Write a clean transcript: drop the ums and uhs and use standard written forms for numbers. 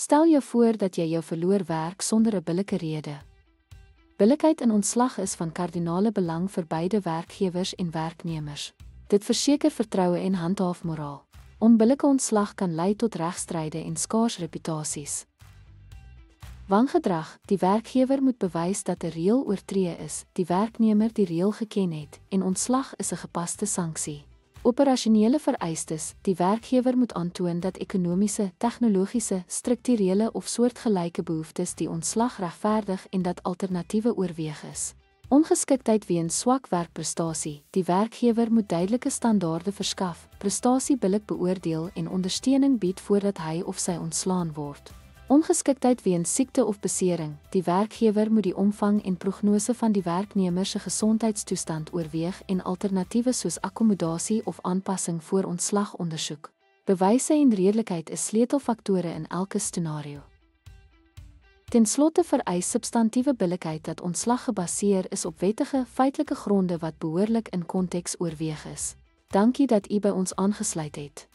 Stel jou voor dat jy jou verloor werk sonder 'n billike rede. Billikheid in ontslag is van kardinale belang vir beide werkgewers en werknemers. Dit verseker vertroue en handhaaf moraal. Onbillike ontslag kan lei tot regstryde en skaars reputasies. Wangedrag: die werkgewer moet bewys dat 'n reël oortree is, die werknemer die reël geken het, en ontslag is 'n gepaste sanksie. Operasionele vereistes: die werkgewer moet aantoon dat ekonomiese, tegnologiese, strukturele of soortgelyke behoeftes die ontslag regverdig en dat alternatiewe oorweeg is. Ongeskiktheid weens swak werkprestasie: die werkgewer moet duidelike standaarde verskaf, prestasie billik beoordeel en ondersteuning bied voordat hy of sy ontslaan word. Ongeskiktheid weens siekte of besering: die werkgewer moet die omvang en prognose van die werknemer se gesondheidstoestand oorweeg en alternatiewe soos akkommodasie of aanpassing voor ontslag ondersoek. Bewyse en redelikheid is sleutelfaktore in elke scenario. Ten slotte vereis substantiewe billikheid dat ontslag gebaseer is op wettige, feitelike gronde wat behoorlik in konteks oorweeg is. Dankie dat u by ons aangesluit het.